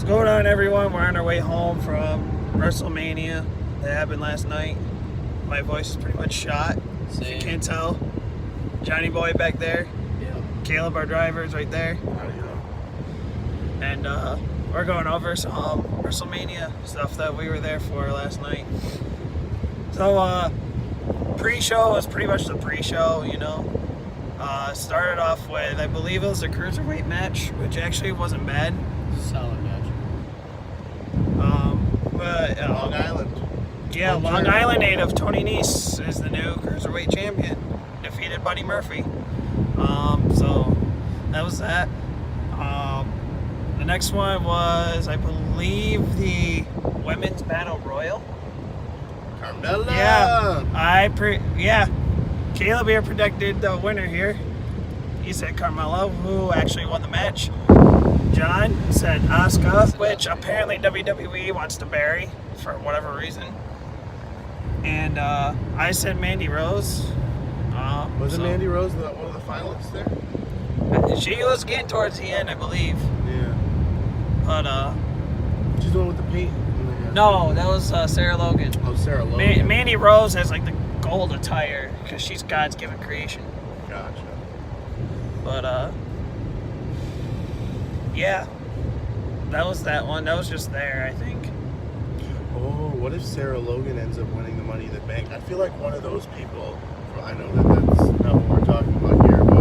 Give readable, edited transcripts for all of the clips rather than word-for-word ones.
going on, everyone? We're on our way home from WrestleMania that happened last night. My voice is pretty much shot. If you can't tell. Johnny Boy back there. Yeah. Caleb, our driver, is right there. And we're going over some WrestleMania stuff that we were there for last night. So, pre-show was pretty much the pre-show, you know. Started off with, I believe it was a cruiserweight match, which actually wasn't bad. Solid match. But Long Island. Yeah, Long Island native Tony Nese is the new cruiserweight champion. Defeated Buddy Murphy. So that was that. The next one was, I believe, the women's battle royal. Carmella. Yeah, Caleb here predicted the winner here. He said Carmella, who actually won the match. John said Asuka, which apparently WWE wants to bury for whatever reason. And I said Mandy Rose. Was Mandy Rose one of the finalists there? She was getting towards the end, I believe. Yeah. But she's the one with the paint. No, that was Sarah Logan. Oh, Sarah Logan. Mandy Rose has like the gold attire because she's God's given creation. Gotcha. But yeah, that was that one. That was just there, I think. Oh, what if Sarah Logan ends up winning the Money in the Bank? I feel like one of those people. I know that's not what we're talking about here, but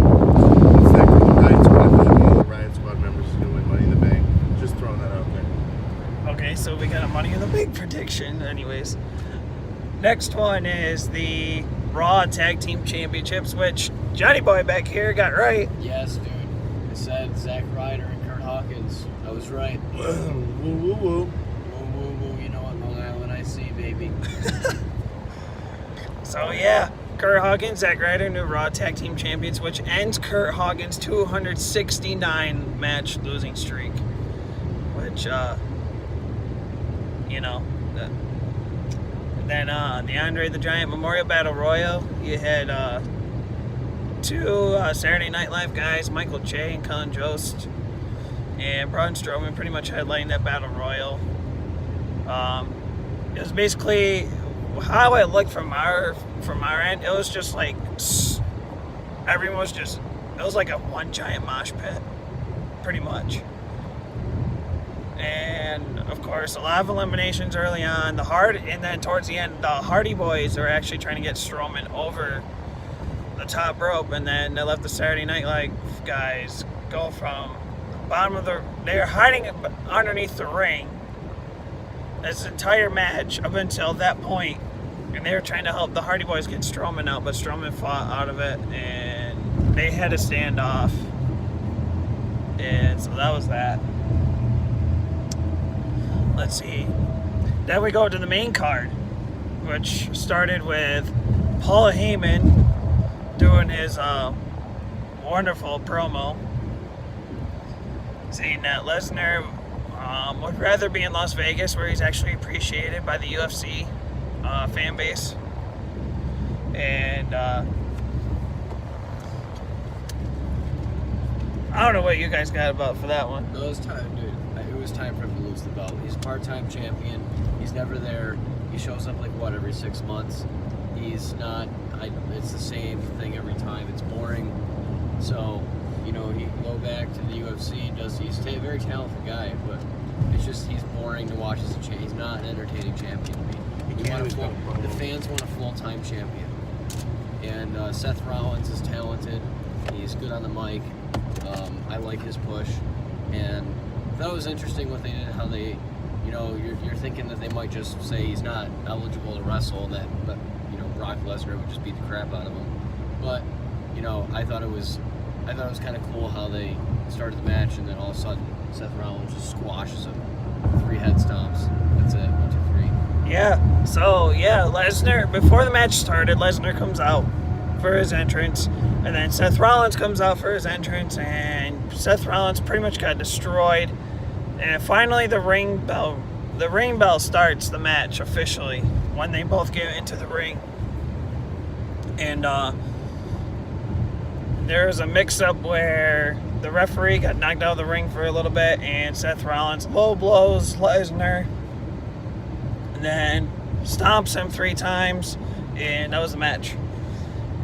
it's that group of Riot Squad. I feel like one of the Riot Squad members is going to win Money in the Bank. Just throwing that out there. Okay, so we got a Money in the Bank prediction. Anyways, next one is the Raw Tag Team Championships, which Johnny Boy back here got right. Yes, dude. I said Zack Ryder and Kurt Hawkins. I was right. Woo, woo, woo. Woo, woo, woo. You know what, Long Island I see, baby. So yeah, Kurt Hawkins, Zack Ryder, new Raw Tag Team Champions, which ends Kurt Hawkins' 269 match losing streak. Which, you know, then the Andre the Giant Memorial Battle Royal, you had two Saturday Night Live guys, Michael Che and Colin Jost, and Braun Strowman pretty much headlining that Battle Royal. It was basically how it looked from our end. It was just like everyone was just, it was like a one giant mosh pit, pretty much. And of course, a lot of eliminations early on. And then towards the end, the Hardy Boys are actually trying to get Strowman over the top rope, and then they let the Saturday Night Live guys go from the bottom of they're hiding underneath the ring this entire match up until that point, and they were trying to help the Hardy Boys get Strowman out, but Strowman fought out of it, and they had to stand off. And so that was that. Let's see. Then we go to the main card, which started with Paul Heyman doing his wonderful promo, saying that Lesnar would rather be in Las Vegas, where he's actually appreciated by the UFC fan base. And I don't know what you guys got about for that one. No, it was time, dude. It was time for him to lose the belt. He's a part-time champion. He's never there. He shows up every 6 months. He's not. It's the same thing every time. It's boring. So, you know, he can go back to the UFC. He's a very talented guy, but it's just he's boring to watch as a champion. He's not an entertaining champion to me. The fans want a full-time champion. And Seth Rollins is talented. He's good on the mic. I like his push. And I thought it was interesting what they did, how they, you know, you're thinking that they might just say he's not eligible to wrestle, but you know, Brock Lesnar would just beat the crap out of him. But, you know, I thought it was kind of cool how they started the match, and then all of a sudden Seth Rollins just squashes him. 3 head stomps. That's it. 1, 2, 3. Yeah. So yeah, Lesnar, before the match started, Lesnar comes out for his entrance, and then Seth Rollins comes out for his entrance, and Seth Rollins pretty much got destroyed. And finally the ring bell starts the match officially when they both get into the ring. And there's a mix-up where the referee got knocked out of the ring for a little bit, and Seth Rollins low blows Lesnar, and then stomps him 3 times, and that was the match.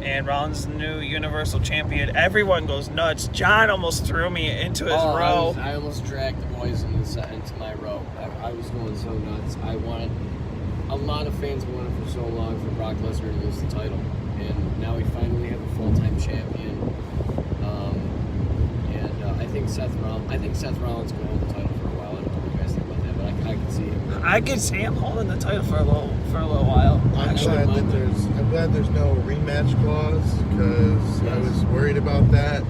And Rollins is the new Universal Champion. Everyone goes nuts. John almost threw me into his row. I almost dragged the boys into my row. I was going so nuts. A lot of fans wanted for so long for Brock Lesnar to lose the title, and now we finally have a full-time champion. I think Seth Rollins can hold the title for a while. I don't know what you guys think about that, but I can see him. I could see him holding the title for a little while. I'm glad there's no rematch clause, because I was worried about that,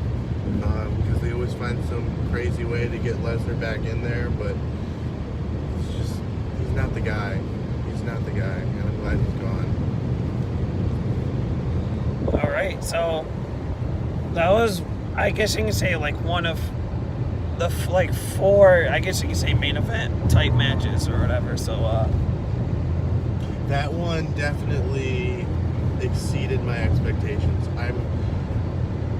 because they always find some crazy way to get Lesnar back in there, but he's not the guy. He's not the guy, and I'm glad he's gone. All right, so that was, I guess you can say, like one of the 4, I guess you can say, main event type matches or whatever. So that one definitely exceeded my expectations. I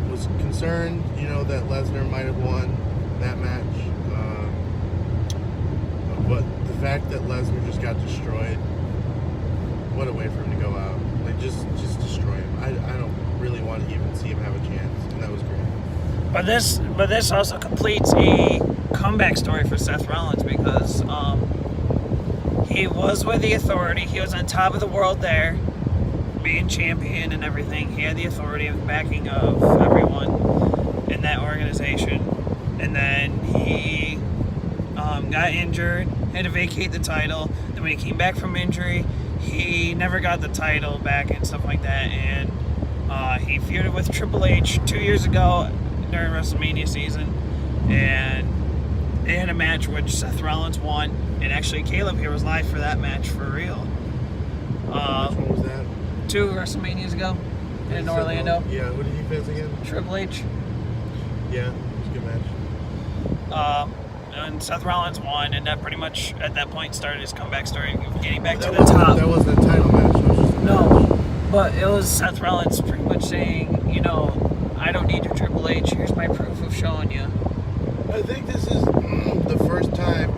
was concerned, that Lesnar might have won that match, but the fact that Lesnar just got destroyed, what a way for him to go out. Like, just destroy him. I don't really want to even see him have a chance, and that was great. But this also completes a comeback story for Seth Rollins, because he was with the Authority. He was on top of the world there, being champion and everything. He had the authority and backing of everyone in that organization. And then he got injured, had to vacate the title. Then when he came back from injury, he never got the title back and stuff like that. And he feuded with Triple H 2 years ago during WrestleMania season, and they had a match which Seth Rollins won, and actually Caleb here was live for that match for real. Which one was that? 2 WrestleManias ago in Orlando. Yeah, who did he face again? Triple H. Yeah, it was a good match. And Seth Rollins won, and that pretty much at that point started his comeback story, getting back to the top. That wasn't a title match. It was just a match. No, but it was Seth Rollins pretty much saying, I don't need your Triple H. Here's my proof of showing you. I think this is the first time,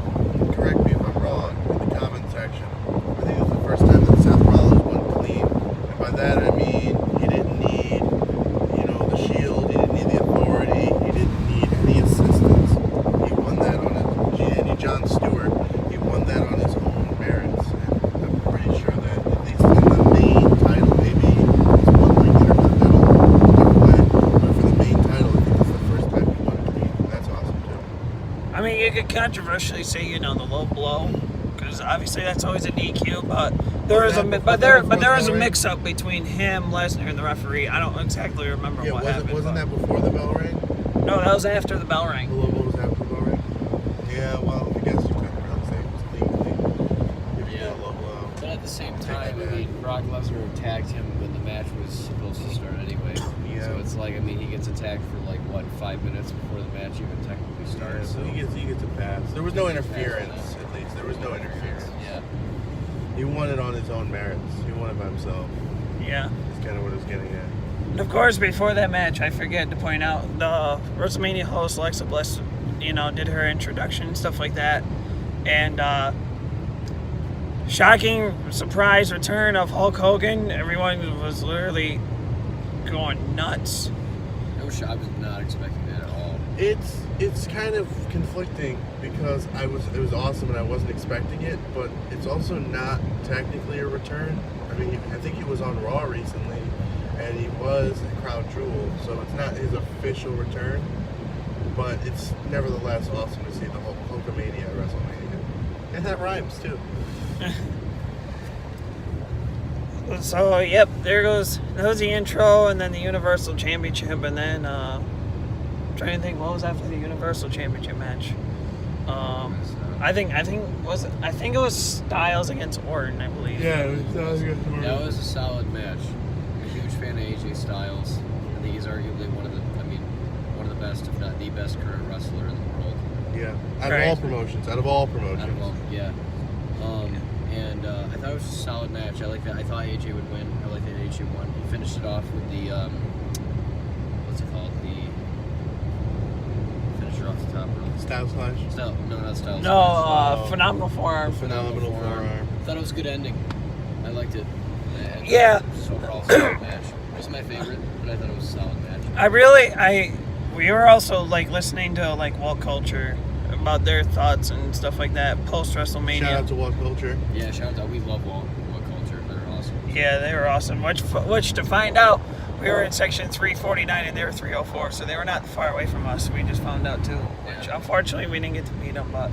correct me if I'm wrong, in the comment section, I think it's the first time that Seth Rollins won clean. And by that I mean he didn't need, the Shield, he didn't need the Authority, he didn't need any assistance. He won that on his, any Jon Stewart, he won that on his own merits. And I'm pretty sure that at least in the main title, maybe it's one ring that that'll way. But for the main title, I think it's the first time he won clean. That's awesome too. I mean, you could controversially say, the low blow, because obviously that's always a DQ. But there is a mix-up between him, Lesnar, and the referee. I don't exactly remember what happened. Wasn't that before the bell rang? No, that was after the bell The rang. low blow was after the bell rang. Yeah, well, I guess you couldn't really say it was clean. If you did a low blow. But at the same time, Brock Lesnar attacked him when the match was supposed to start anyway. Yeah. So it's like, he gets attacked for 5 minutes before the match even technically starts. So he gets a pass. There was no interference, at least. There was no interference. Yeah. He won it on his own merits. He won it by himself. Yeah. That's kind of what I was getting at. And of course, before that match, I forget to point out, the WrestleMania host, Alexa Bliss, did her introduction and stuff like that. And shocking surprise return of Hulk Hogan. Everyone was literally going nuts. I was not expecting that at all. It's kind of conflicting, because it was awesome and I wasn't expecting it, but it's also not technically a return. I mean, I think he was on Raw recently, and he was a crowd jewel, so it's not his official return, but it's nevertheless awesome to see the Hulkamania at WrestleMania. And that rhymes, too. So, yep, that was the intro, and then the Universal Championship, and then, I'm trying to think, what was after the Universal Championship match? I think it was Styles against Orton, I believe. Yeah, it was Styles against Orton. That was a solid match. I'm a huge fan of AJ Styles. I think he's arguably one of the best, if not the best current wrestler in the world. Yeah, out of all promotions. Out of all, yeah. And I thought it was a solid match. I like that. I thought AJ would win. I like that AJ won. He finished it off with the what's it called? finisher off the top rope? Styles Clash. No, not Styles. No, Clash. phenomenal forearm. Phenomenal forearm. I thought it was a good ending. I liked it. And Yeah. just overall solid match. It wasn't my favorite, but I thought it was a solid match. We were also like listening to like Wall Culture about their thoughts and stuff like that post WrestleMania. Shout out to Wall Culture. Yeah, shout out. We love Wall Culture. They're awesome. Yeah, they were awesome. Which to find out, we were in section 349 and they were 304, so they were not far away from us. We just found out too. Which unfortunately we didn't get to meet them, but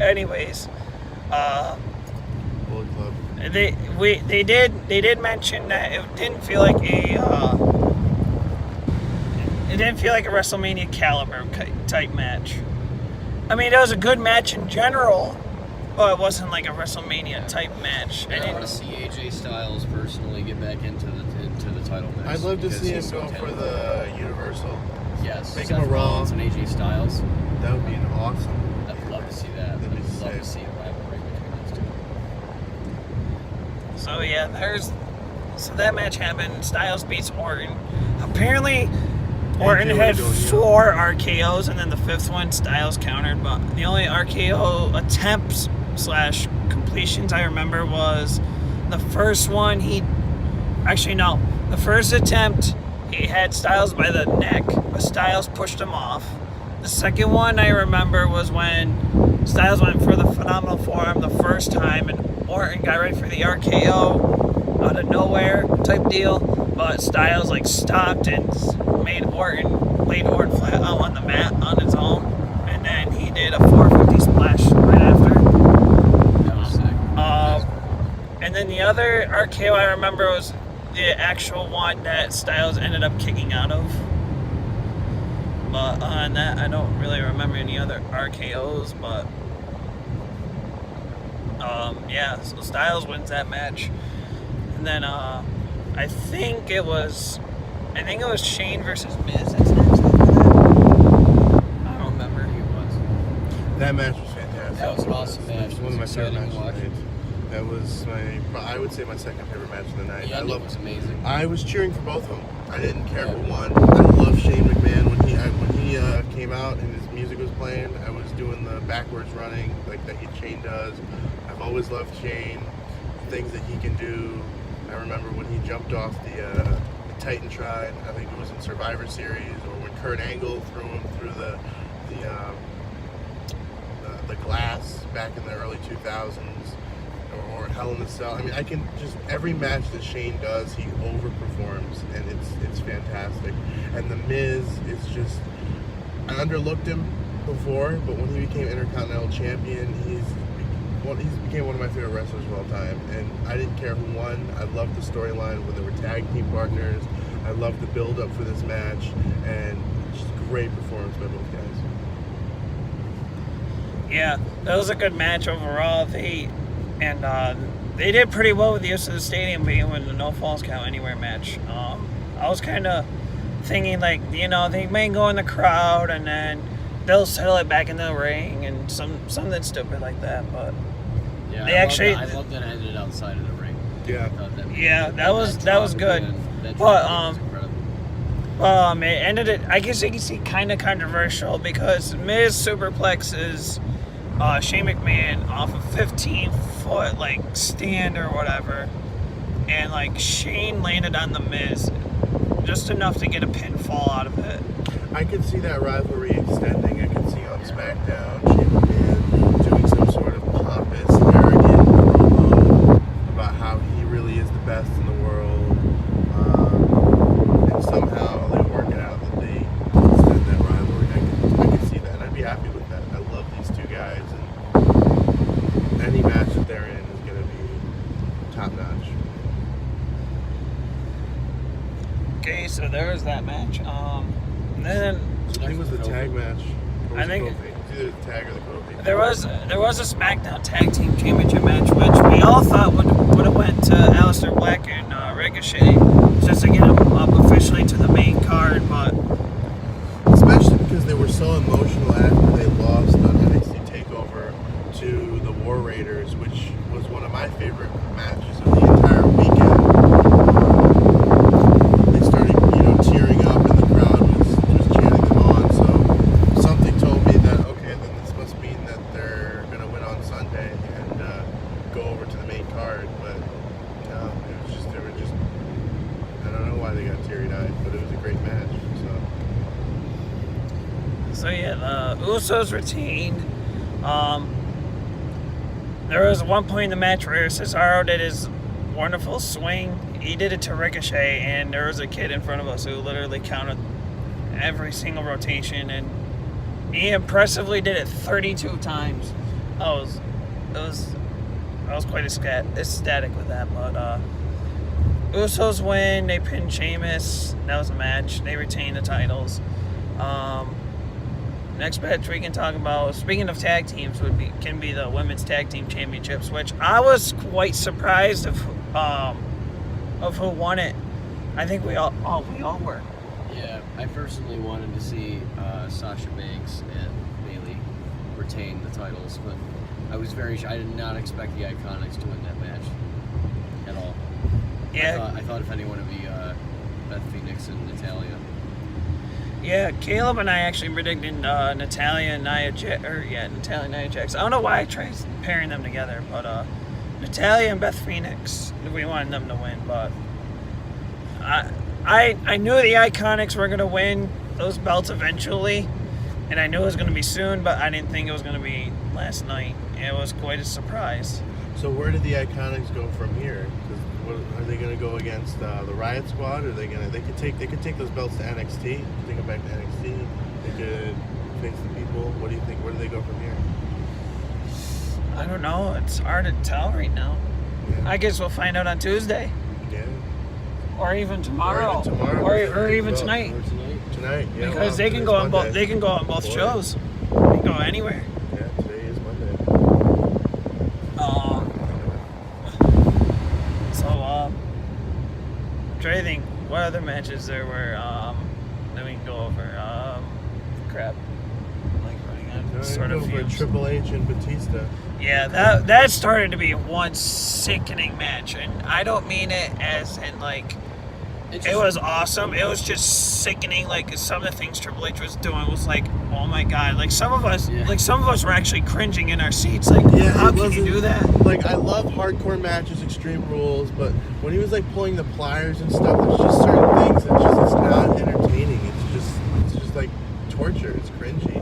anyways, Bullet Club. they did mention that it didn't feel like a WrestleMania caliber type match. I mean, it was a good match in general, but it wasn't like a WrestleMania type match. I want to see AJ Styles personally get back into the title match. I'd love to because see him he's so go for talented. the Universal. Yes, Make Seth him a Raw. Rollins and AJ Styles. That would be awesome. I'd love to see that. That'd be I'd love sick. to see a rivalry between those two. So yeah, so that match happened. Styles beats Orton. Apparently, Orton AJ had would go, yeah. 4 RKOs, and then the 5th one Styles countered. But the only RKO attempts / completions I remember was the first one. The first attempt he had Styles by the neck, but Styles pushed him off. The second one I remember was when Styles went for the phenomenal forearm the first time, and Orton got ready for the RKO out of nowhere type deal, but Styles like stopped and laid Orton flat out on the mat on his own, and then he did a 450 splash right after. That was sick. And then the other RKO I remember was the actual one that Styles ended up kicking out of. But on that, I don't really remember any other RKOs. But yeah, so Styles wins that match, and then I think it was Shane versus Miz. That's next after that. I don't remember who it was. That match was fantastic. That was an awesome match. It was one of my It was favorite exciting matches to watch. of the night. That was I would say my second favorite match of the night. The I ending love. was amazing. I was cheering for both of them. I didn't care Yeah. who won. I love Shane McMahon when he came out and his music was playing. I was doing the backwards running like that Shane does. I've always loved Shane. Things that he can do. I remember when he jumped off the Titantron. I think it was in Survivor Series, or when Kurt Angle threw him through the glass back in the early 2000s. Or Hell in a Cell. I mean, I can just every match that Shane does, he overperforms, and it's fantastic. And the Miz is just I underlooked him before, but when he became Intercontinental Champion, he became one of my favorite wrestlers of all time. And I didn't care who won. I loved the storyline when they were tag team partners. I loved the build up for this match, and just great performance by both guys. Yeah, that was a good match overall. They did pretty well with the use of the stadium being with the no falls count anywhere match. I was kind of thinking like, they may go in the crowd and then they'll settle it back in the ring and something stupid like that. But Yeah, I loved that it ended outside of the ring. Yeah. I thought that was good. That But was incredible. it ended it. I guess you can see kind of controversial because Miz superplexes Shane McMahon off a 15-foot like stand or whatever, and like Shane landed on the Miz just enough to get a pinfall out of it. I could see that rivalry extending. I could see on SmackDown Shane McMahon doing some sort of pompous, arrogant promo about how he really is the best in the world, and somehow they work it out that they extend that rivalry. I could see that, and I'd be happy with that. I love these two guys, and any match that they're in is going to be top notch. Okay, so there was that match. And then I think it was the tag match. Or was I it think- Kofi? It was either the tag or the Kofi. there was a SmackDown Tag Team Championship match, which we all thought would have went to Aleister Black and Ricochet, just to get them up officially to the main card. But Especially because they were so emotional after they lost on NXT TakeOver to the War Raiders, which was one of my favorite matches of the entire weekend. They started, tearing up, and the crowd was just chanting them on. So So yeah, the Usos retained. There was one point in the match where Cesaro did his wonderful swing. He did it to Ricochet, and there was a kid in front of us who literally counted every single rotation, and he impressively did it 32 times. I was quite ecstatic with that. But Usos win. They pinned Sheamus. That was a match. They retained the titles. Next match we can talk about, speaking of tag teams, can be the women's tag team championships, which I was quite surprised of who won it. I think we all were. Yeah, I personally wanted to see Sasha Banks and Bayley retain the titles, but I did not expect the Iconics to win that match at all. Yeah. I thought if anyone would be Beth Phoenix and Natalya. Yeah, Caleb and I actually predicted Natalya and Nia Jax. I don't know why I tried pairing them together, but Natalya and Beth Phoenix, we wanted them to win. But I knew the Iconics were going to win those belts eventually, and I knew it was going to be soon, but I didn't think it was going to be last night. It was quite a surprise. So where did the Iconics go from here? Are they going to go against the Riot Squad? Or they could take those belts to NXT. Take them back to NXT. They could face the people. What do you think? Where do they go from here? I don't know. It's hard to tell right now. Yeah. I guess we'll find out on Tuesday. Yeah. Or even tomorrow. Or even tonight. Tonight. Yeah. Because they can go on both. They can go on both shows. They can go anywhere. Yeah. Today is Monday. I'm trying to think what other matches there were that we can go over. Crap. Like running on sort of for Triple H and Batista. Yeah, that started to be one sickening match, and I don't mean it as in like it was awesome. It was just sickening. Like some of the things Triple H was doing was like, oh my god! Like some of us were actually cringing in our seats. Like, how can you do that? Like I love hardcore matches, Extreme Rules, but when he was like pulling the pliers and stuff, there's just certain things that it's not entertaining. It's just like torture. It's cringy,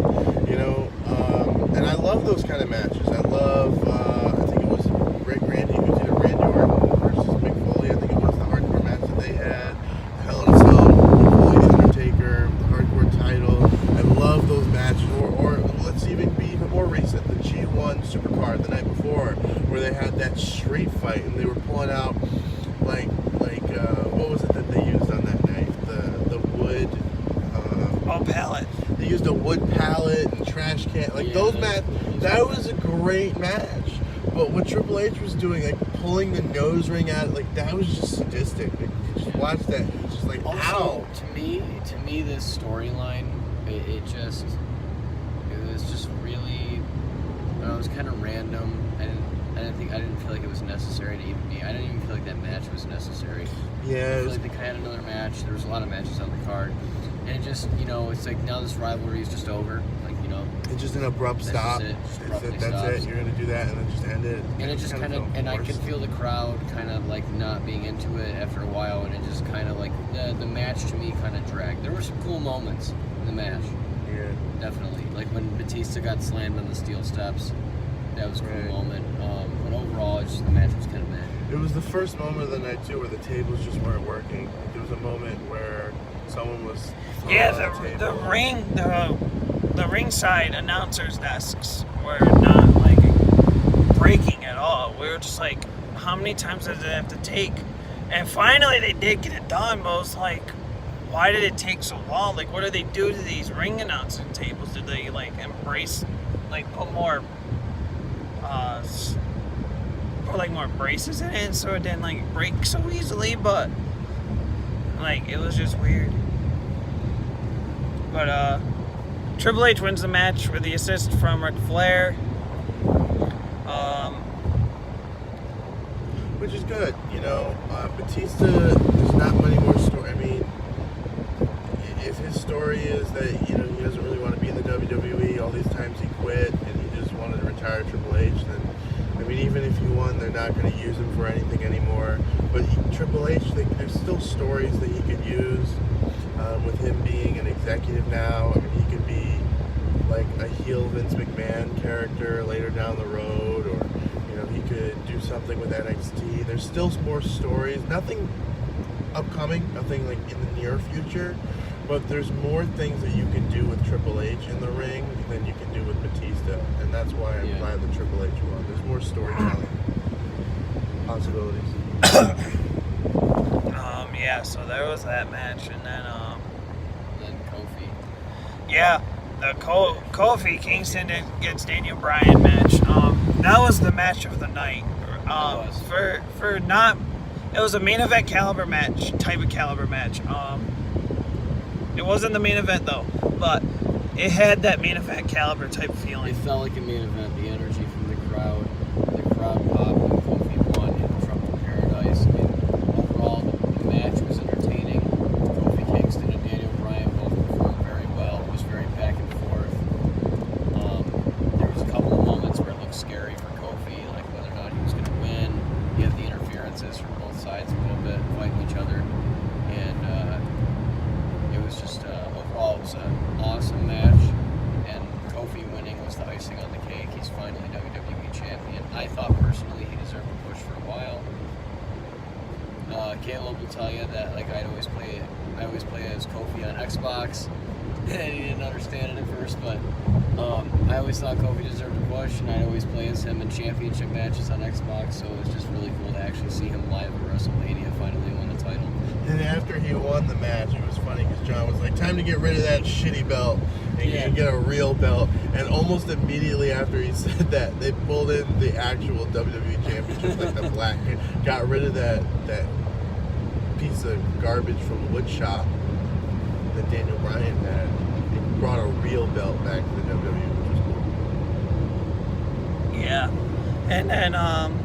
you know. And I love those kind of matches. I love. I think it was Randy. It was either Randy Orton versus Mick Foley. I think it was the hardcore match that they had. Hell in a Cell, Mick Foley, The Undertaker, the hardcore title. I love those matches. Or let's even be even more recent. The G1 Supercard the night before, where they had that street fight and they were pulling out like what was it that they used on that night? The wood. Pallet. They used a wood pallet and trash can. Like those matches. That was a great match. But what Triple H was doing, like pulling the nose ring out, like that was just sadistic. Like, you just watch that, it's just like, ow. To me, this storyline, it was just really, it was kind of random. I didn't feel like it was necessary to even be. I didn't even feel like that match was necessary. Yeah. I feel like they had another match. There was a lot of matches on the card. And it just, it's like now this rivalry is just over. Like, it's just an abrupt stop. That's it. You're going to do that and then just end it. And it just kind of, and I could feel the crowd kind of like not being into it after a while. And it just kind of like, the match to me kind of dragged. There were some cool moments in the match. Yeah. Definitely. Like when Batista got slammed on the steel steps. That was a cool moment. But overall, the match was kind of meh. It was the first moment of the night, too, where the tables just weren't working. Like, there was a moment where someone was... The ringside announcers' desks were not, like, breaking at all. We were just like, how many times does it have to take? And finally, they did get it done, but it was like, why did it take so long? Like, what do they do to these ring announcing tables? Did they, like, embrace, like, put more braces in it so it didn't like break so easily? But like it was just weird. But Triple H wins the match with the assist from Ric Flair, which is good. Batista, there's not many more story. I mean, if his story is that he doesn't really want to be in the WWE, all these times he quit and he just wanted to retire Triple H, then even if he won, they're not going to use him for anything anymore. But Triple H, there's still stories that he could use with him being an executive now. I mean, he could be like a heel Vince McMahon character later down the road, or he could do something with NXT. There's still more stories. Nothing upcoming, nothing like in the near future, but there's more things that you can do with Triple H in the ring than you can do with Batista, and that's why I'm glad the Triple H won. There's more storytelling possibilities. Yeah, so there was that match, and then Kofi. Yeah, the Kofi Kingston against Daniel Bryan match. That was the match of the night. For not, it was a main event caliber match, type of caliber match. It wasn't the main event though, but it had that main event caliber type feeling. It felt like a main event. The energy from the crowd popped when Kofi won in Trouble in Paradise. And overall, the match was entertaining. Kofi Kingston and Daniel Bryan both performed very well. It was very back and forth. There was a couple of moments where it looked scary for Kofi, like whether or not he was going to win. You have the interferences from both sides a little bit, fighting each other. And it was just, overall, it was an awesome match. And Kofi winning was the icing on the cake. He's finally WWE champion. I thought personally he deserved a push for a while. Caleb will tell you that I always play as Kofi on Xbox, and he didn't understand it at first, but I always thought Kofi deserved a push, and I'd always play as him in championship matches on Xbox, so it was just really cool to actually see him live at WrestleMania finally win the title. And after he won the match, it was funny because John was like, time to get rid of that shitty belt and you can get a real belt. And almost immediately after he said that, they pulled in the actual WWE Championship, like the black, got rid of that piece of garbage from wood shop that Daniel Bryan had. It brought a real belt back to the WWE, which was cool. Yeah, and then I'm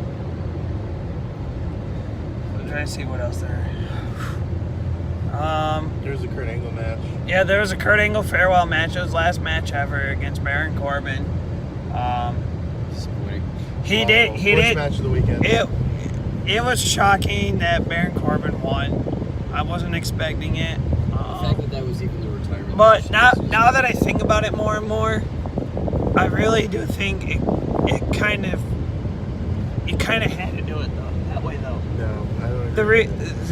trying to see what else there. There's a Kurt Angle match. Yeah, there was a Kurt Angle farewell match. It was his last match ever against Baron Corbin. He did. Worst match of the weekend. It was shocking that Baron Corbin won. I wasn't expecting it. The fact that was even the retirement. But now that I think about it more and more, I really do think it kind of had to do it though that way though. No, I don't agree.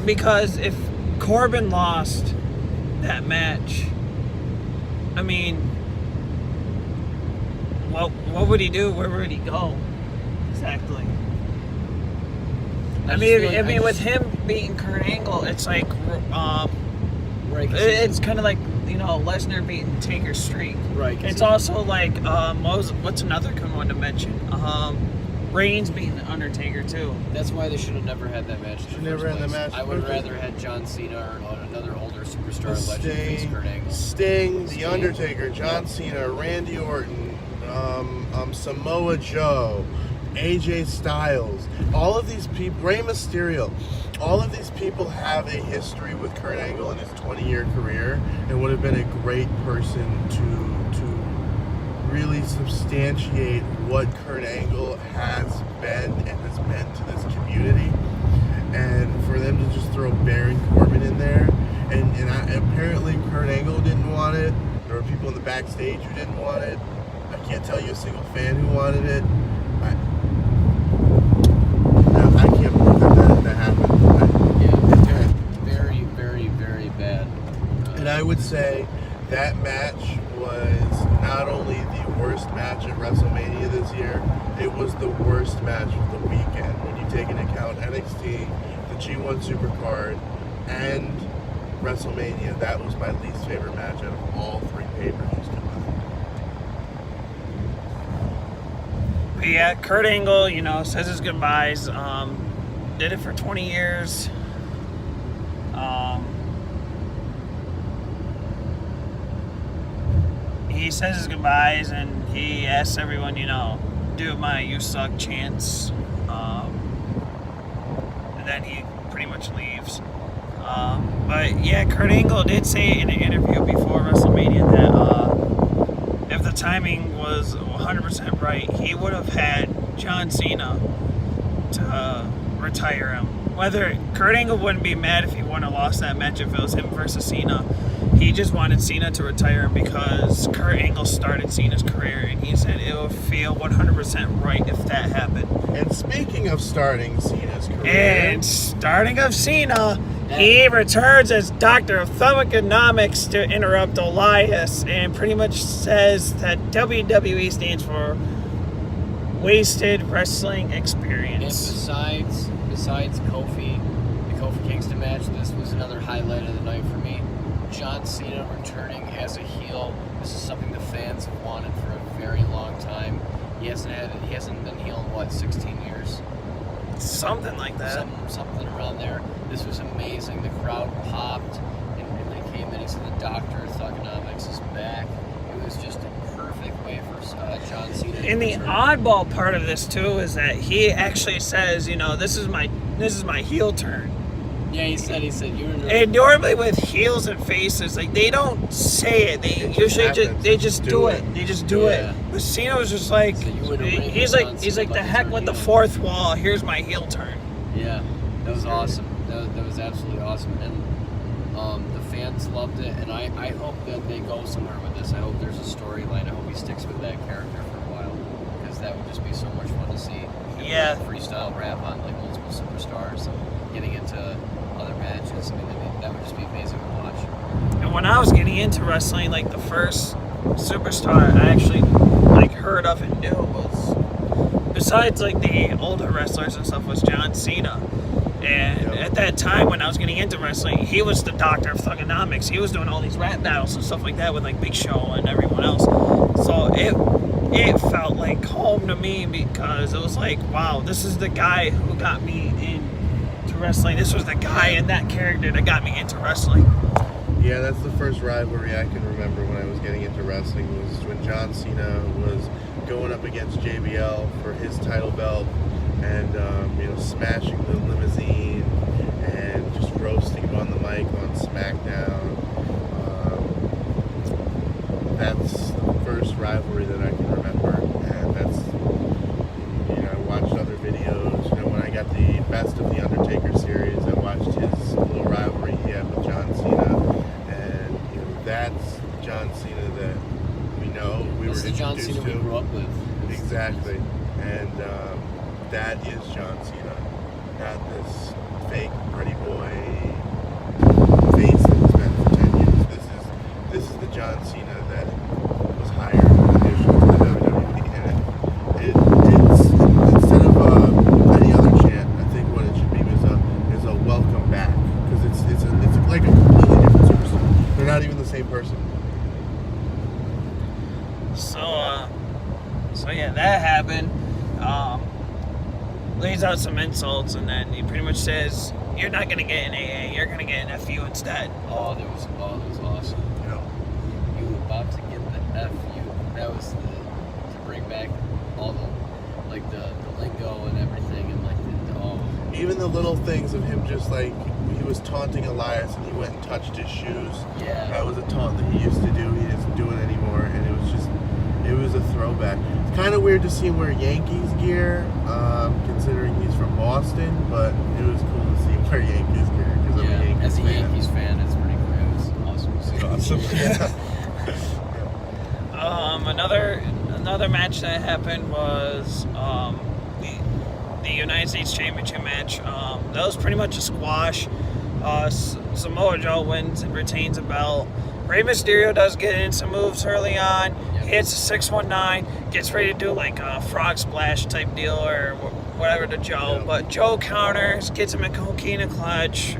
Because if Corbin lost that match, I mean, what would he do? Where would he go? Exactly. I mean, with him beating Kurt Angle, it's like, it's kind of like, Lesnar beating Taker's streak. Right. It's also like, what's another good one to mention? Reigns beating the Undertaker too. That's why they should have never had that match. I would have rather had John Cena or another older superstar legend face Kurt Angle. Sting, The Undertaker, John Cena, Randy Orton, Samoa Joe, AJ Styles, all of these people, Rey Mysterio, all of these people have a history with Kurt Angle in his 20-year career, and would have been a great person to really substantiate what Kurt Angle has been and has meant to this community. And for them to just throw Baron Corbin in there, and apparently Kurt Angle didn't want it. There were people in the backstage who didn't want it. I can't tell you a single fan who wanted it. I can't believe that happened. Yeah, very, very, very bad. And I would say that match was not only the worst match at WrestleMania this year, it was the worst match of the weekend when you take into account NXT, the G1 Supercard, and WrestleMania. That was my least favorite match out of all three pay-per-views combined. But yeah, Kurt Angle, says his goodbyes. Did it for 20 years. He says his goodbyes and he asks everyone, do my "you suck" chants. And then he pretty much leaves. But yeah, Kurt Angle did say in an interview before WrestleMania that if the timing was 100% right, he would have had John Cena to retire him. Whether Kurt Angle wouldn't be mad if he wouldn't have lost that match if it was him versus Cena. he just wanted Cena to retire because Kurt Angle started Cena's career, and he said it would feel 100% right if that happened. And speaking of starting Cena's career, And starting of Cena, he returns as Doctor of Thugonomics to interrupt Elias, and pretty much says that WWE stands for Wasted Wrestling Experience. And besides Kofi, the Kofi Kingston match, this was another highlight of the night for me. John Cena returning as a heel. This is something the fans have wanted for a very long time. He hasn't been heel in what, 16 years? Something like that. Something around there. This was amazing. The crowd popped, and when he came in, he said the Doctor of Thugonomics is back. It was just a perfect way for John Cena to And the return. oddball part of this too is that he actually says, this is my heel turn. Yeah, he said you were. And normally with heels and faces, like they don't say it. They It usually happens. they just do it. They just do Yeah. it. But Cena was just like, So you would have ring he's with like John he's like Cena, the but heck he's with the heel. fourth wall. Here's my heel turn. Yeah, that was awesome. That was absolutely awesome, and the fans loved it. And I hope that they go somewhere with this. I hope there's a storyline. I hope he sticks with that character for a while, because that would just be so much fun to see. Him Yeah. freestyle rap on like multiple superstars and getting into other matches. I mean, that would just be amazing to watch. And when I was getting into wrestling, like the first superstar I actually like heard of and knew was, besides like the older wrestlers and stuff, was John Cena. And Yep. at that time when I was getting into wrestling, he was the Doctor of Thugonomics. He was doing all these rap battles and stuff like that with like Big Show and everyone else. So it felt like home to me, because it was like, wow, this is the guy who got me into wrestling. This was the guy in that character that got me into wrestling. yeah, that's the first rivalry I can remember when I was getting into wrestling, was when John Cena was going up against JBL for his title belt, and smashing the limousine and just roasting him on the mic on SmackDown. That's the first rivalry that I can remember, and that's, I watched other videos. When I got the Best of the Undertaker series, I watched his little rivalry he had with John Cena, and that's John Cena that we know, we This were is the John introduced Cena we to. grew up with. Exactly, and that is John Cena, not this fake pretty boy face that he's been for 10 years. This is the John Cena that was hired initially to the WWE, and it's instead of any other chant, I think what it should be is a welcome back, because it's like a completely different superstar. They're not even the same person. So yeah, that happened. Lays out some insults, and then he pretty much says, "You're not gonna get an AA. You're gonna get an FU instead." Oh, that was awesome. You were about to get the FU. That was to bring back all the lingo and everything, and Even the little things of him, just like he was taunting Elias and he went and touched his shoes. Yeah. That was a taunt that he used to do. He doesn't do it anymore, and it was a throwback. It's kind of weird to see him wear Yankees gear, considering he's from Boston, but it was cool to see him wear Yankees gear, because I'm a Yankees as a fan. Yankees fan, it's pretty cool. It was awesome to see. Awesome. Yeah. Another match that happened was the United States Championship match. That was pretty much a squash. Samoa Joe wins and retains a belt. Rey Mysterio does get in some moves early on. Yep. Hits a 619, gets ready to do like a frog splash type deal or whatever to Joe. Yep. But Joe counters, gets him a coquina clutch.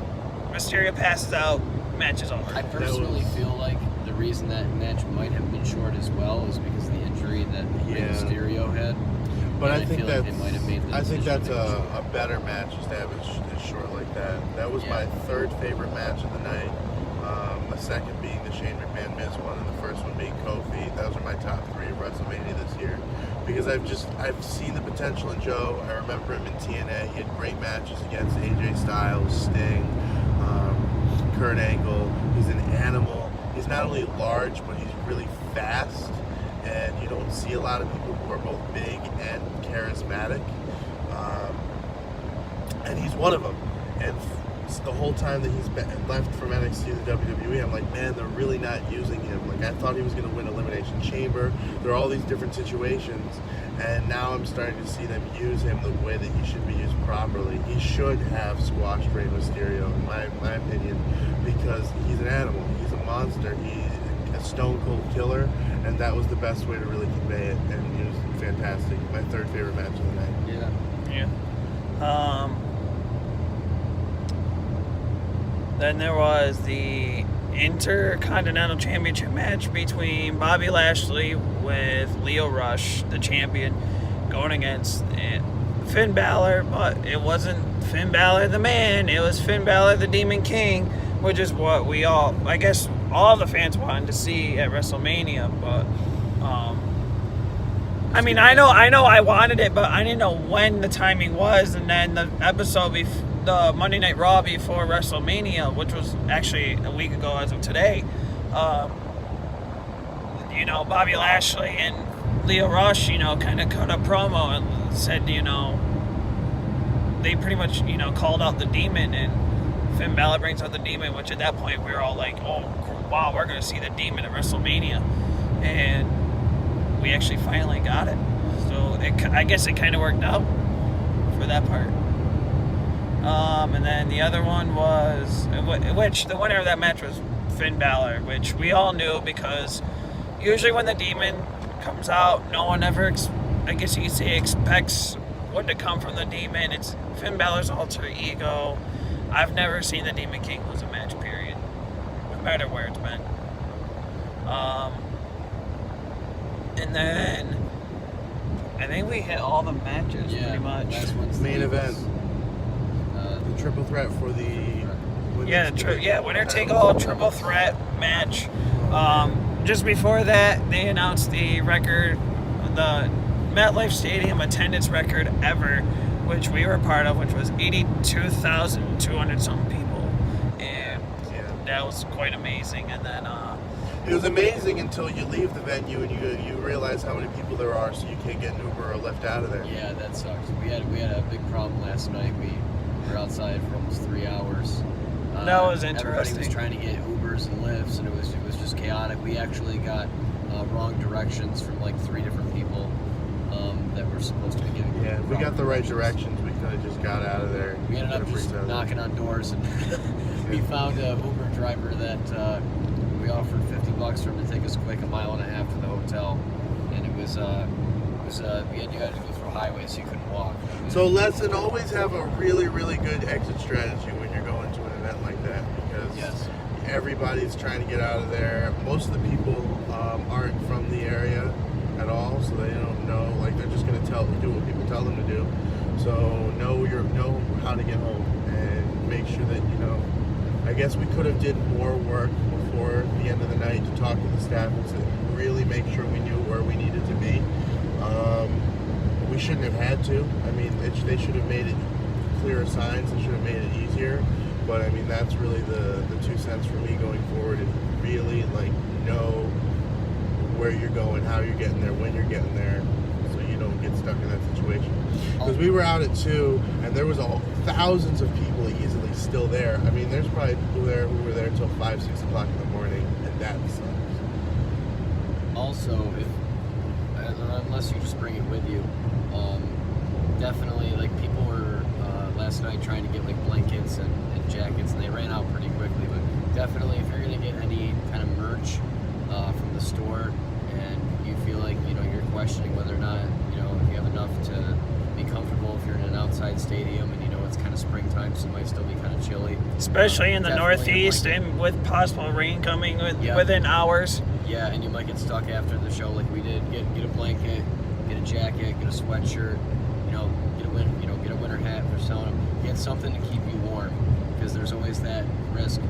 Mysterio passes out. Match is over. I personally feel like the reason that match might have been short as well is because of the injury that Rey Yeah. Mysterio had. But And I think feel like they might have made the that's decision to go a better match to have it short like that. That was my third favorite match of the night. The second being the Shane McMahon Miz one, and the first one being Kofi. Those are my top three of WrestleMania this year, because I've seen the potential in Joe. I remember him in TNA. He had great matches against AJ Styles, Sting, Kurt Angle. He's an animal. He's not only large, but he's really fast, and you don't see a lot of people who are both big and charismatic. And he's one of them. And the whole time that he's been left from NXT to the WWE, I'm like, man, they're really not using him. Like, I thought he was going to win Elimination Chamber. There are all these different situations, and now I'm starting to see them use him the way that he should be used properly. He should have squashed Rey Mysterio, in my opinion, because he's an animal. He's a monster. He's a stone cold killer, and that was the best way to really convey it, and he was fantastic. My third favorite match of the night. Yeah. Then there was the Intercontinental Championship match between Bobby Lashley with Lio Rush, the champion, going against Finn Balor, but it wasn't Finn Balor the man, it was Finn Balor the Demon King, which is what we all, I guess all the fans wanted to see at WrestleMania, but I mean, I know I wanted it, but I didn't know when the timing was, and then the episode the Monday Night Raw before WrestleMania, which was actually a week ago as of today, Bobby Lashley and Lio Rush, kind of cut a promo and said, they pretty much, called out the Demon, and Finn Balor brings out the Demon, which at that point we were all like, oh, wow, we're going to see the Demon at WrestleMania, and we actually finally got it. So I guess it kind of worked out for that part. And then the other one was, which the winner of that match was Finn Balor, which we all knew because usually when the Demon comes out, no one ever, I guess you could say, expects what to come from the Demon. It's Finn Balor's alter ego. I've never seen the Demon King lose a match, period, no matter where it's been. And then I think we hit all the matches pretty much. Main event. The triple threat for the winner take all triple threat match. Just before that, they announced the record, the MetLife Stadium attendance record ever, which we were part of, which was 82,200 some people, and that was quite amazing. And then it was amazing until you leave the venue and you realize how many people there are, so you can't get an Uber or Lyft out of there. Yeah, that sucks. We had a big problem last night. We were outside for almost 3 hours. That was interesting. Everybody was trying to get Ubers and Lyfts, and it was just chaotic. We actually got wrong directions from like 3 different people that were supposed to be giving. Yeah, if we got the right directions, we could have just got out of there. We ended up just knocking on doors, and we found a Uber driver that we offered $50 for him to take us quick 1.5 miles to the hotel, and it was you had to go through a highway, so you couldn't walk. So lesson, always have a really, really good exit strategy when you're going to an event like that, because everybody's trying to get out of there. Most of the people aren't from the area at all, so they don't know. Like, they're just going to do what people tell them to do. So know how to get home and make sure that I guess we could have did more work before the end of the night to talk to the staff and to really make sure we knew where we needed to be. We shouldn't have had to. I mean, they should have made it clearer signs. They should have made it easier. But I mean, that's really the 2 cents for me going forward, is really know where you're going, how you're getting there, when you're getting there, so you don't get stuck in that situation. Because we were out at 2, and there was thousands of people easily still there. I mean, there's probably people there who were there till 5, 6 o'clock in the morning, and that sucks. Also, unless you just bring it with you, definitely, people were last night trying to get blankets and jackets, and they ran out pretty quickly. But definitely, if you're going to get any kind of merch from the store, and you feel like you're questioning whether or not if you have enough to be comfortable, if you're in an outside stadium and it's kind of springtime, so it might still be kind of chilly, especially in the Northeast, and with possible rain coming within hours. Yeah, and you might get stuck after the show like we did. Get a blanket, get a jacket, get a sweatshirt, get a winter hat if they're selling them. Get something to keep you warm, because there's always that risk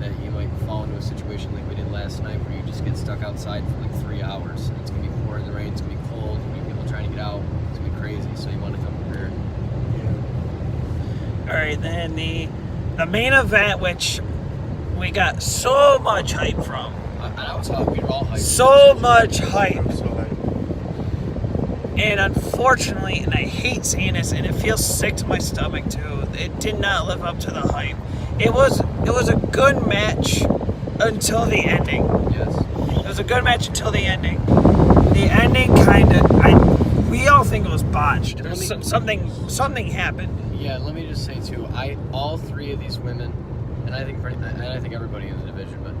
that you might fall into a situation like we did last night where you just get stuck outside for 3 hours. It's going to be pouring the rain, it's going to be cold, there's going to be people trying to get out, it's going to be crazy, so you want to come prepared. Yeah. Alright, then the main event, which we got so much hype from. I was we were all hyped. So much hype. I'm so hyped. And unfortunately, and I hate saying this, and it feels sick to my stomach too, it did not live up to the hype. It was a good match until the ending. Yes. It was a good match until the ending. The ending we all think it was botched. Something happened. Yeah, let me just say too. All three of these women, and I think everybody in the division, but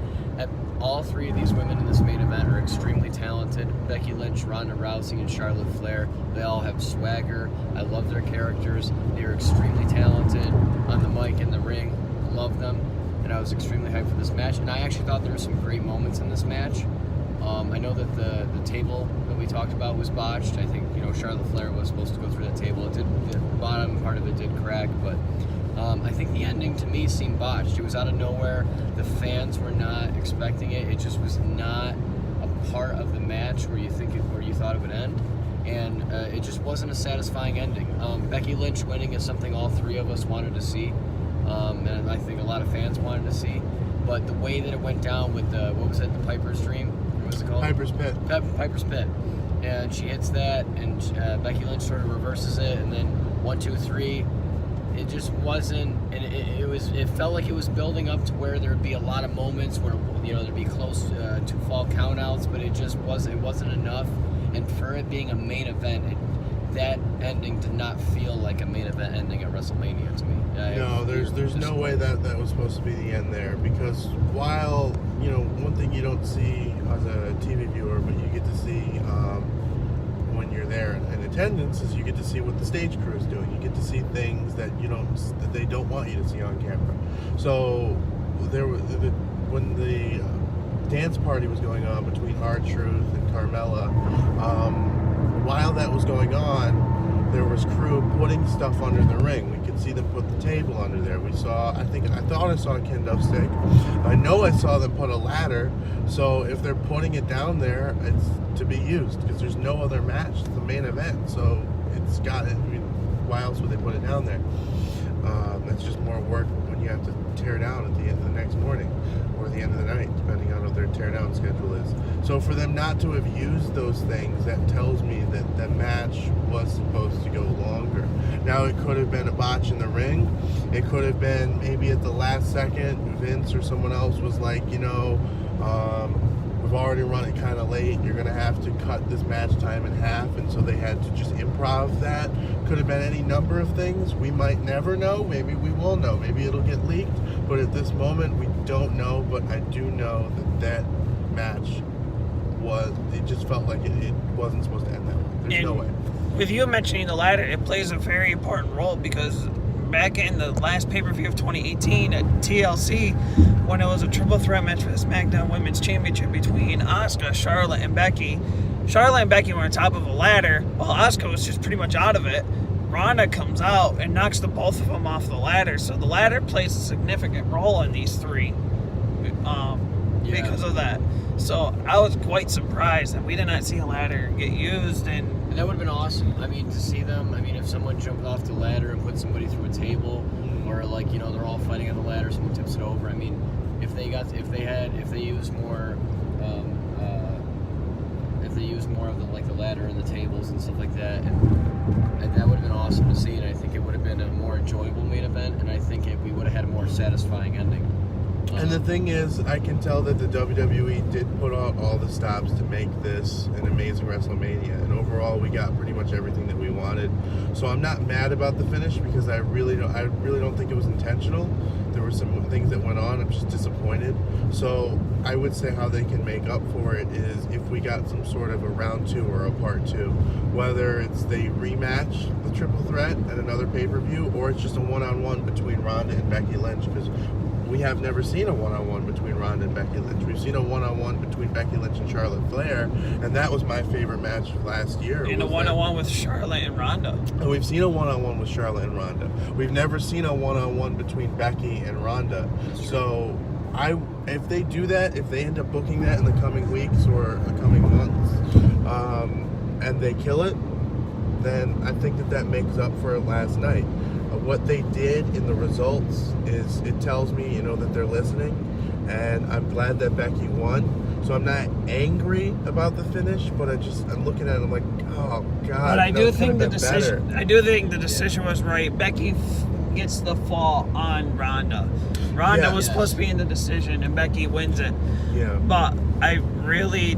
all three of these women in this main event are extremely talented. Becky Lynch, Ronda Rousey, and Charlotte Flair. They all have swagger. I love their characters. They are extremely talented on the mic and the ring. Love them, and I was extremely hyped for this match. And I actually thought there were some great moments in this match. I know that the table that we talked about was botched. I think Charlotte Flair was supposed to go through that table. The bottom part of it did crack, but I think the ending to me seemed botched. It was out of nowhere. The fans were not expecting it. It just was not a part of the match where you thought it would end, and it just wasn't a satisfying ending. Becky Lynch winning is something all three of us wanted to see, and I think a lot of fans wanted to see. But the way that it went down with the Piper's Dream, what was it called? Piper's Pit. Piper's Pit. And she hits that, and Becky Lynch sort of reverses it, and then 1, 2, 3. It just wasn't, and it felt like it was building up to where there'd be a lot of moments where there'd be close to fall countouts, but it just wasn't enough. And for it being a main event, that ending did not feel like a main event ending at WrestleMania to me. No, there's no way that was supposed to be the end there, because while one thing you don't see as a TV viewer, but you get to see when you're there in attendance, is you get to see what the stage crew is doing. You get to see things that they don't want you to see on camera. So when the dance party was going on between R-Truth and Carmella, while that was going on, there was crew putting stuff under the ring. We could see them put the table under there. I thought I saw a kendo stick. I know I saw them put a ladder. So if they're putting it down there, it's to be used, because there's no other match. It's the main event, so it's got. Why else would they put it down there? That's just more work when you have to tear down at the end of the next morning or the end of the night, depending on what their tear down schedule is. So for them not to have used those things, that tells me that the match was supposed to go longer. Now, it could have been a botch in the ring. It could have been maybe at the last second, Vince or someone else was like, we've already run it kind of late. You're going to have to cut this match time in half. And so they had to just improv that. Could have been any number of things. We might never know. Maybe we will know.Maybe it'll get leaked. But at this moment, we don't know. But I do know that match it just felt like it wasn't supposed to end that way. There's no way. With you mentioning the ladder, it plays a very important role, because back in the last pay-per-view of 2018 at TLC, when it was a triple threat match for the SmackDown Women's Championship between Asuka, Charlotte, and Becky. Charlotte and Becky were on top of a ladder, while Asuka was just pretty much out of it. Ronda comes out and knocks the both of them off the ladder. So the ladder plays a significant role in these three because of that. So I was quite surprised that we did not see a ladder get used. And that would have been awesome. I mean, to see them. I mean, if someone jumped off the ladder and put somebody through a table, or they're all fighting on the ladder, someone tips it over. I mean, if they used more of the ladder and the tables and stuff like that, and that would have been awesome to see. And I think it would have been a more enjoyable main event, and I think we would have had a more satisfying ending. And the thing is, I can tell that the WWE did put out all the stops to make this an amazing WrestleMania, and overall we got pretty much everything that we wanted. So I'm not mad about the finish, because I really don't think it was intentional. There were some things that went on. I'm just disappointed. So I would say how they can make up for it is if we got some sort of a round 2 or a part 2, whether it's they rematch the triple threat at another pay-per-view, or it's just a one-on-one between Ronda and Becky Lynch, because we have never seen a one-on-one between Ronda and Becky Lynch. We've seen a one-on-one between Becky Lynch and Charlotte Flair, and that was my favorite match last year. And a one-on-one with Charlotte and Ronda. And we've seen a one-on-one with Charlotte and Ronda. We've never seen a one-on-one between Becky and Ronda. So if they do that, if they end up booking that in the coming weeks or the coming months, and they kill it, then I think that makes up for it last night. What they did in the results is, it tells me, that they're listening, and I'm glad that Becky won. So I'm not angry about the finish, but I'm looking at it, I'm like, oh God. But I do think the decision was right. Becky gets the fall on Ronda. Ronda Yeah. was supposed to be in the decision, and Becky wins it. Yeah. But I really,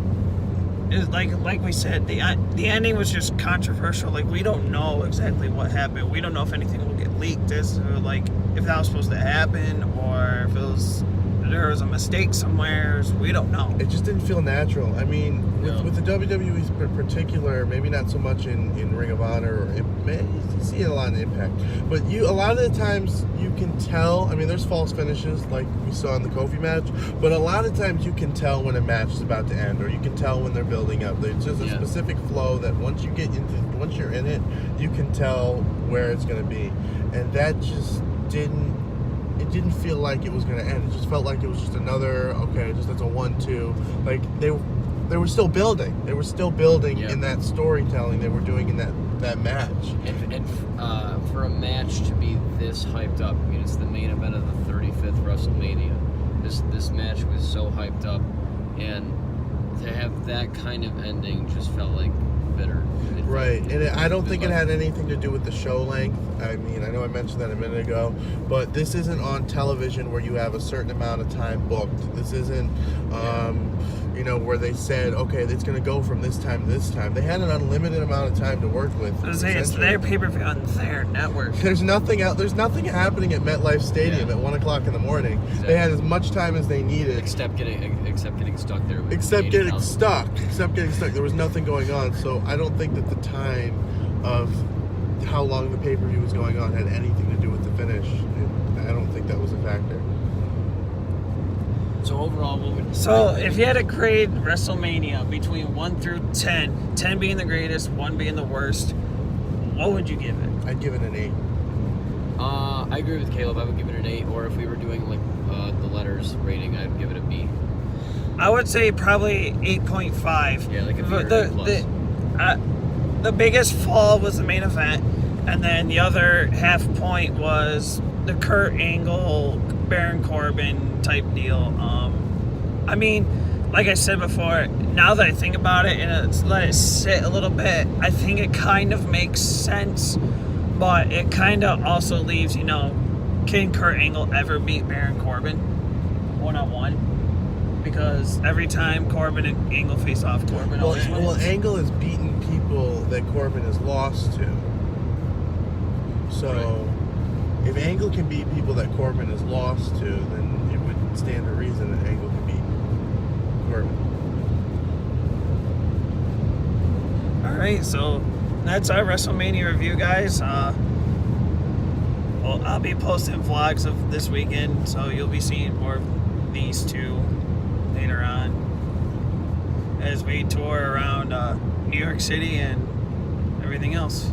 like we said, the ending was just controversial. Like, we don't know exactly what happened. We don't know if anything will get leaked as to, like, if that was supposed to happen or if there was a mistake somewhere. We don't know. It just didn't feel natural. I mean, with the WWE in particular, maybe not so much in Ring of Honor, or you see it a lot in Impact. But a lot of the times you can tell. I mean, there's false finishes like we saw in the Kofi match, but a lot of times you can tell when a match is about to end, or you can tell when they're building up. There's just a specific flow that once you're in it, you can tell where it's going to be, and that just didn't. It didn't feel like it was going to end. It just felt like it was just another, just that's a 1-2. Like, they were still building. They were still building in that storytelling they were doing in that match. And for a match to be this hyped up, I mean, it's the main event of the 35th WrestleMania. This match was so hyped up, and to have that kind of ending just felt like bitter. Right, and I don't think it had anything to do with the show length. I mean, I know I mentioned that a minute ago, but this isn't on television where you have a certain amount of time booked. This isn't, where they said, okay, it's going to go from this time to this time. They had an unlimited amount of time to work with. It's their pay-per-view on their network. There's nothing out. There's nothing happening at MetLife Stadium at 1 o'clock in the morning. Exactly. They had as much time as they needed. Except getting stuck there. Except getting stuck. There was nothing going on. So I don't think that the time of how long the pay-per-view was going on had anything to do with the finish. I don't think that was a factor. So overall, if you had to grade WrestleMania between 1 through 10, 10 being the greatest, 1 being the worst, what would you give it? I'd give it an 8. I agree with Caleb. I would give it an 8, or if we were doing like the letters rating, I'd give it a B. I would say probably 8.5. Yeah, like a B or the biggest fall was the main event, and then the other half point was the Kurt Angle, Baron Corbin type deal. I mean, like I said before, now that I think about it and let it sit a little bit, I think it kind of makes sense, but it kind of also leaves, can Kurt Angle ever beat Baron Corbin one-on-one? Because every time Corbin and Angle face off, Corbin always wins. Well, Angle has beaten people that Corbin has lost to. So, if Angle can beat people that Corbin has lost to, then it would stand to reason that Angle can beat Corbin. All right, so that's our WrestleMania review, guys. I'll be posting vlogs of this weekend, so you'll be seeing more of these two later on as we tour around New York City and everything else.